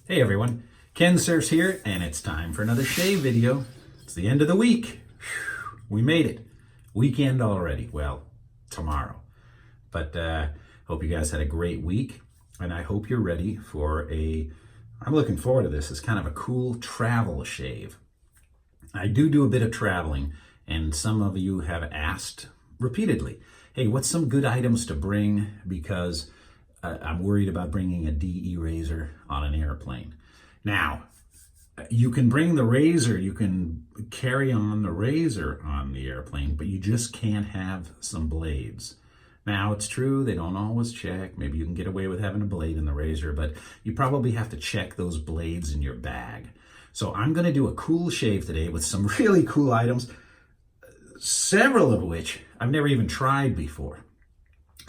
Hey everyone, Kensurfs here, and it's time for another shave video. It's the end of the week. Whew, we made it. Weekend already. Well, tomorrow. But hope you guys had a great week, and I hope you're ready for I'm looking forward to this. It's kind of a cool travel shave. I do a bit of traveling, and some of you have asked repeatedly, hey, what's some good items to bring, because I'm worried about bringing a DE razor on an airplane. Now, you can bring the razor, you can carry on the razor on the airplane, but you just can't have some blades. Now, it's true, they don't always check. Maybe you can get away with having a blade in the razor, but you probably have to check those blades in your bag. So I'm going to do a cool shave today with some really cool items, several of which I've never even tried before.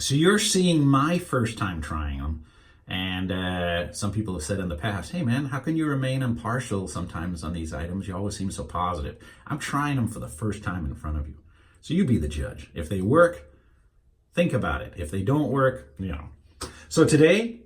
So you're seeing my first time trying them, and some people have said in the past, hey man, how can you remain impartial sometimes on these items? You always seem so positive. I'm trying them for the first time in front of you. So you be the judge. If they work, think about it. If they don't work, you know. So today,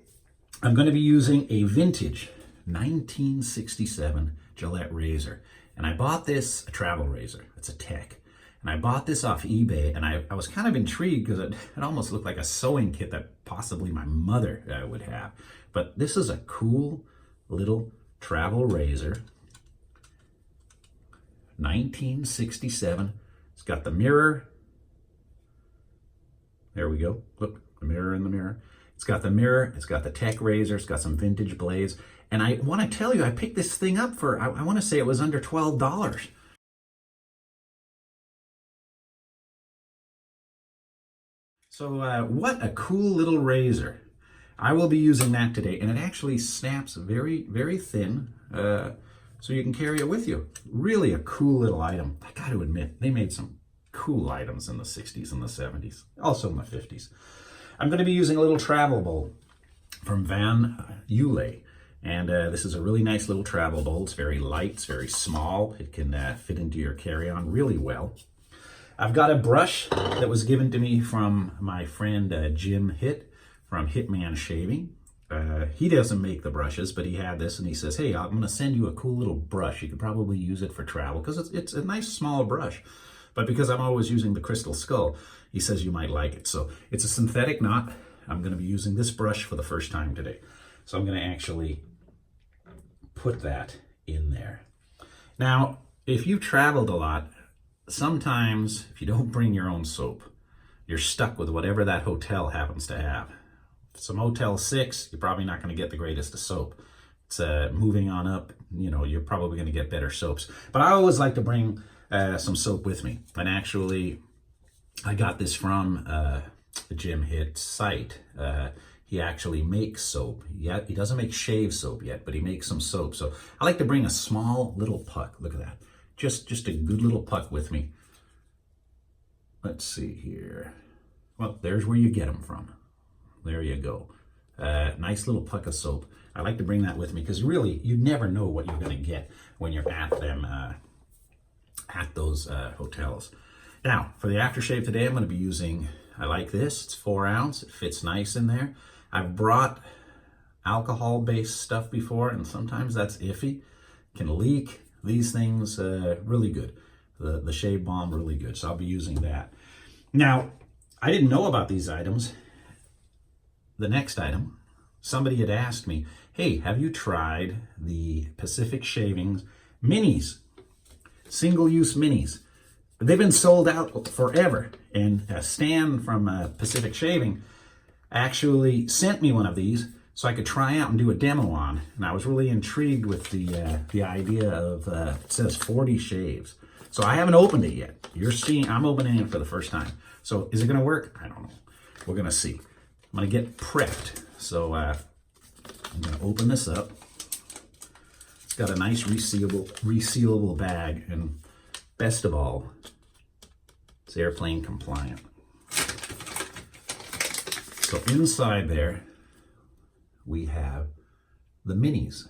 I'm going to be using a vintage 1967 Gillette razor. And I bought this, a travel razor. It's a Tech. And I bought this off eBay, and I was kind of intrigued because it almost looked like a sewing kit that possibly my mother would have. But this is a cool little travel razor. 1967. It's got the mirror. There we go. Look, the mirror in the mirror. It's got the mirror. It's got the Tech razor. It's got some vintage blades. And I want to tell you, I picked this thing up for, I want to say it was under $12. So what a cool little razor. I will be using that today, and it actually snaps very, very thin, so you can carry it with you. Really a cool little item. I got to admit, they made some cool items in the 60s and the 70s, also in the 50s. I'm going to be using a little travel bowl from Vanulay, and this is a really nice little travel bowl. It's very light, it's very small. It can fit into your carry-on really well. I've got a brush that was given to me from my friend Jim Hitt from Hittman Shaving. He doesn't make the brushes, but he had this, and he says, hey, I'm going to send you a cool little brush. You could probably use it for travel, because it's a nice small brush. But because I'm always using the Crystal Skull, he says you might like it. So it's a synthetic knot. I'm going to be using this brush for the first time today. So I'm going to actually put that in there. Now, if you've traveled a lot, sometimes if you don't bring your own soap, you're stuck with whatever that hotel happens to have. If it's a Motel 6, you're probably not going to get the greatest of soap. It's moving on up, you know, you're probably going to get better soaps. But I always like to bring some soap with me. And actually, I got this from the Jim Hitt site. He actually makes soap. Yeah, he doesn't make shave soap yet, but he makes some soap. So I like to bring a small little puck. Look at that. Just a good little puck with me. Let's see here. Well, there's where you get them from. There you go. Nice little puck of soap. I like to bring that with me because really, you never know what you're going to get when you're at them, at those hotels. Now, for the aftershave today, I'm going to be using, I like this. It's 4 ounce. It fits nice in there. I've brought alcohol-based stuff before, and sometimes that's iffy. Can leak. These things, really good. The Shave Balm, really good. So I'll be using that. Now, I didn't know about these items. The next item, somebody had asked me, hey, have you tried the Pacific Shavings minis? Single-use minis. They've been sold out forever. And Stan from Pacific Shaving actually sent me one of these so I could try out and do a demo on. And I was really intrigued with the idea of, it says 40 shaves. So I haven't opened it yet. You're seeing, I'm opening it for the first time. So is it gonna work? I don't know. We're gonna see. I'm gonna get prepped. So I'm gonna open this up. It's got a nice resealable bag, and best of all, it's airplane compliant. So inside there, we have the minis,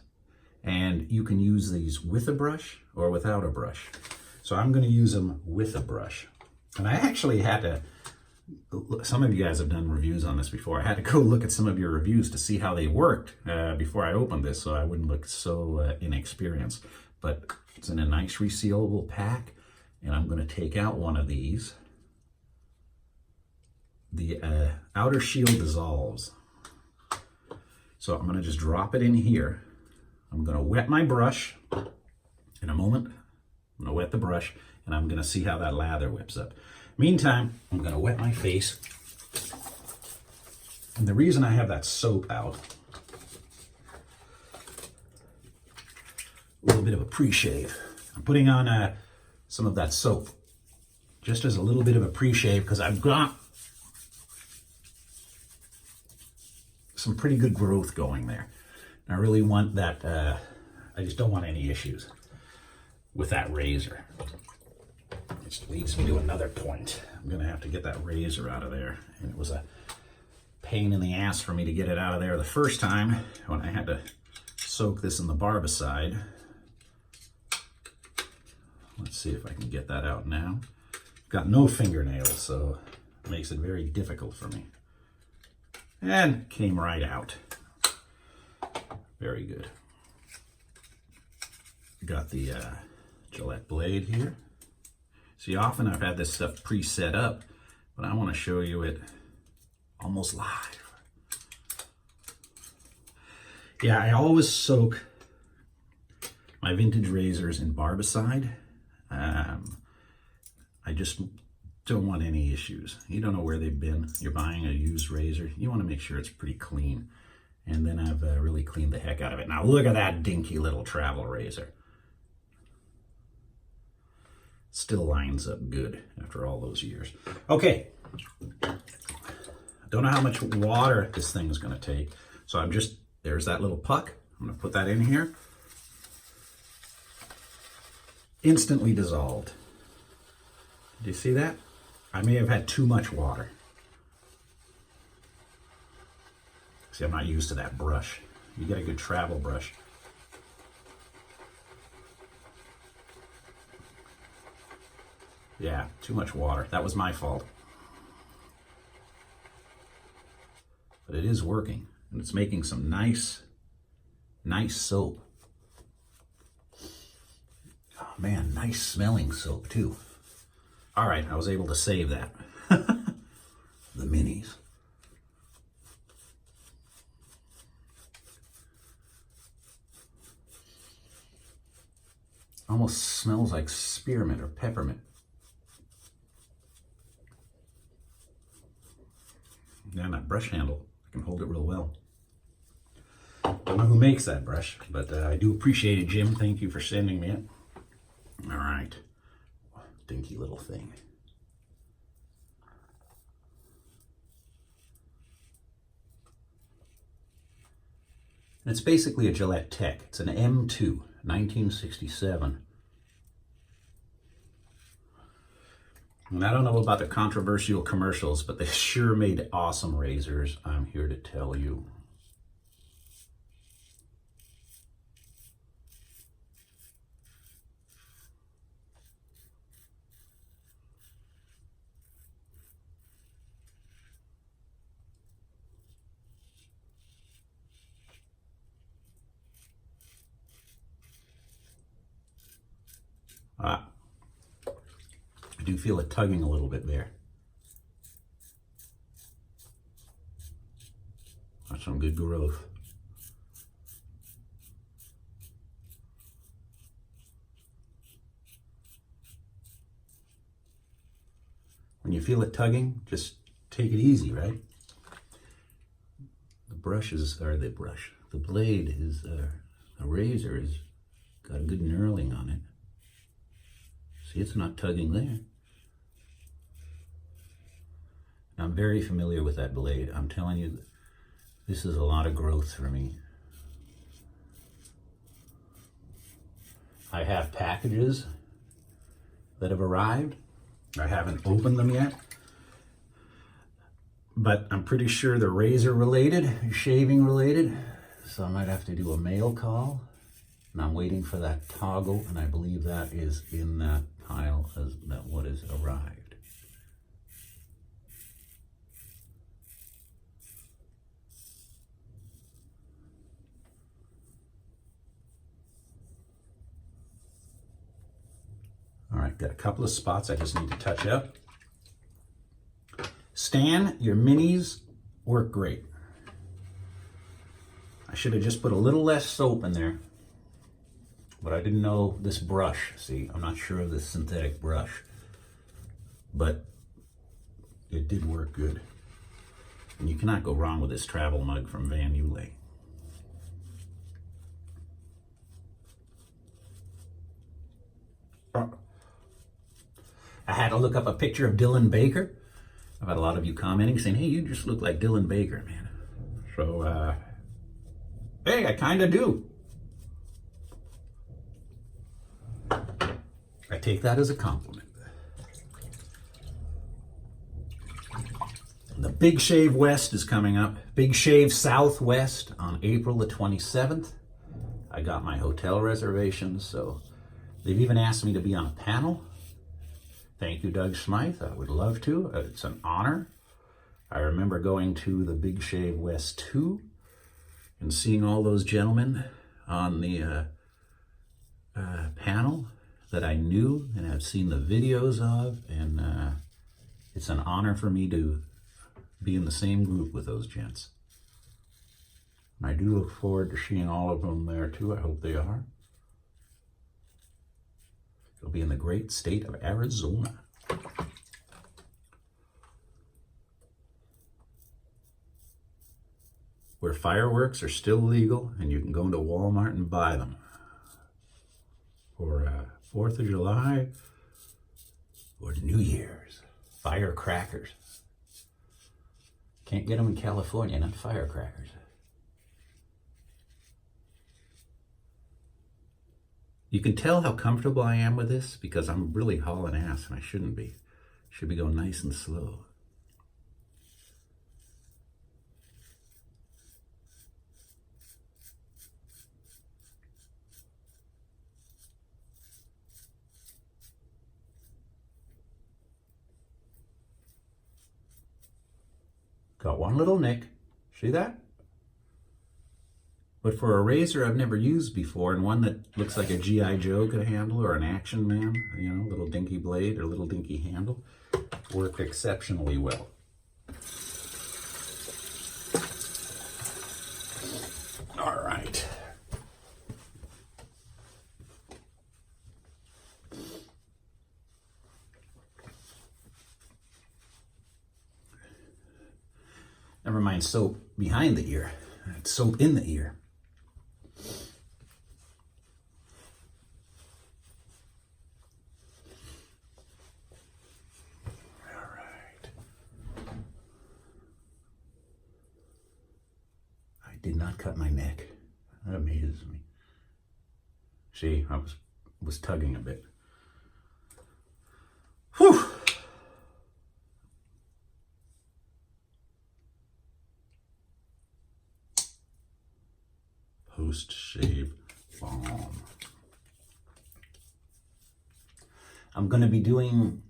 and you can use these with a brush or without a brush. So I'm going to use them with a brush. And I actually had to some of you guys have done reviews on this before. I had to go look at some of your reviews to see how they worked before I opened this, so I wouldn't look so inexperienced. But it's in a nice resealable pack, and I'm going to take out one of these. The outer shield dissolves. So I'm going to just drop it in here. I'm going to wet my brush. In a moment, I'm going to wet the brush, and I'm going to see how that lather whips up. Meantime, I'm going to wet my face. And the reason I have that soap out, a little bit of a pre-shave. I'm putting on some of that soap, just as a little bit of a pre-shave, because I've got some pretty good growth going there. And I really want that, I just don't want any issues with that razor. Which leads me to another point. I'm gonna have to get that razor out of there. And it was a pain in the ass for me to get it out of there the first time when I had to soak this in the barbicide. Let's see if I can get that out now. Got no fingernails, so it makes it very difficult for me. And came right out. Very good. Got the Gillette blade here. See, often I've had this stuff pre-set up, but I want to show you it almost live. Yeah, I always soak my vintage razors in barbicide. I just don't want any issues. You don't know where they've been. You're buying a used razor. You want to make sure it's pretty clean. And then I've really cleaned the heck out of it. Now look at that dinky little travel razor. Still lines up good after all those years. Okay. Don't know how much water this thing is going to take. So I'm just, there's that little puck. I'm going to put that in here. Instantly dissolved. Do you see that? I may have had too much water. See, I'm not used to that brush. You get a good travel brush. Yeah, too much water. That was my fault. But it is working, and it's making some nice soap. Oh man, nice smelling soap too. All right, I was able to save that. The minis. Almost smells like spearmint or peppermint. Yeah, and that brush handle, I can hold it real well. Don't know who makes that brush, but I do appreciate it, Jim. Thank you for sending me it. All right. Dinky little thing. And it's basically a Gillette Tech. It's an M2, 1967. And I don't know about the controversial commercials, but they sure made awesome razors, I'm here to tell you. I do feel it tugging a little bit there. That's some good growth. When you feel it tugging, just take it easy, right? The blade is, the razor has got a good knurling on it. See, it's not tugging there. I'm very familiar with that blade. I'm telling you, this is a lot of growth for me. I have packages that have arrived. I haven't opened them yet, but I'm pretty sure they're razor related, shaving related. So I might have to do a mail call. And I'm waiting for that toggle, and I believe that is in that pile as that what has arrived. I've got a couple of spots I just need to touch up. Stan, your minis work great. I should have just put a little less soap in there, but I didn't know this brush. See, I'm not sure of this synthetic brush, but it did work good. And you cannot go wrong with this travel mug from Vanulay. I had to look up a picture of Dylan Baker. I've had a lot of you commenting saying, hey, you just look like Dylan Baker, man. So, hey, I kind of do. I take that as a compliment. The Big Shave West is coming up. Big Shave Southwest on April the 27th. I got my hotel reservations, so they've even asked me to be on a panel. Thank you, Doug Smythe. I would love to. It's an honor. I remember going to the Big Shave West 2 and seeing all those gentlemen on the panel that I knew and have seen the videos of, and it's an honor for me to be in the same group with those gents. And I do look forward to seeing all of them there too. I hope they are. It'll be in the great state of Arizona. Where fireworks are still legal and you can go into Walmart and buy them. For 4th of July or New Year's. Firecrackers. Can't get them in California, not firecrackers. You can tell how comfortable I am with this because I'm really hauling ass and I shouldn't be. Should be going nice and slow. Got one little nick. See that? But for a razor I've never used before, and one that looks like a G.I. Joe could handle, or an Action Man, you know, little dinky blade or little dinky handle, worked exceptionally well. All right. Never mind soap behind the ear. It's soap in the ear. All right. I did not cut my neck. That amazes me. See, I was tugging a bit. Whew. Post-shave balm. I'm going to be doing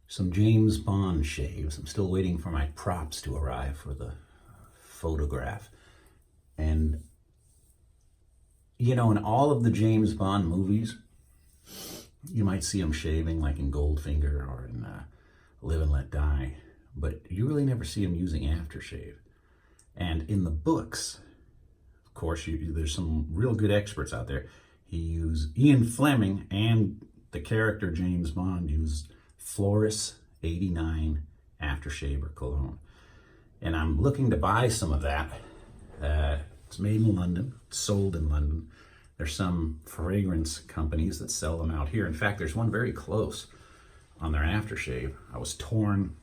some James Bond shaves. I'm still waiting for my props to arrive for the photograph. And, you know, in all of the James Bond movies, you might see him shaving like in Goldfinger or in Live and Let Die, but you really never see him using aftershave. And in the books, of course, there's some real good experts out there. Ian Fleming and the character James Bond used Floris 89 aftershave or cologne. And I'm looking to buy some of that. It's made in London, it's sold in London. There's some fragrance companies that sell them out here. In fact, there's one very close on their aftershave. I was torn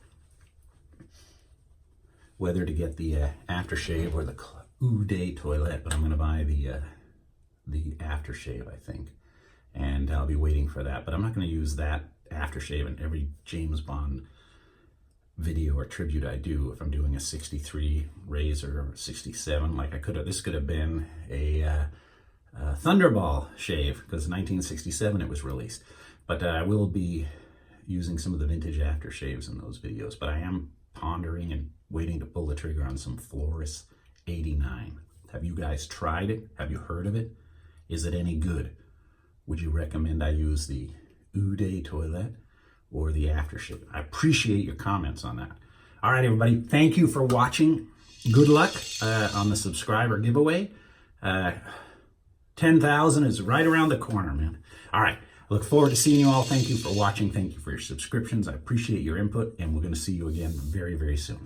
whether to get the aftershave or the Eau de Toilette, but I'm going to buy the aftershave, I think, and I'll be waiting for that. But I'm not going to use that aftershave in every James Bond video or tribute I do. If I'm doing a 63 razor or 67, like this could have been a Thunderball shave, because 1967 it was released. But I will be using some of the vintage aftershaves in those videos. But I am pondering and waiting to pull the trigger on some Floris 89. Have you guys tried it? Have you heard of it? Is it any good? Would you recommend I use the Uday toilet or the Aftershave. I appreciate your comments on that. All right, everybody. Thank you for watching. Good luck on the subscriber giveaway. 10,000 is right around the corner, man. All right. I look forward to seeing you all. Thank you for watching. Thank you for your subscriptions. I appreciate your input, and we're going to see you again very, very soon.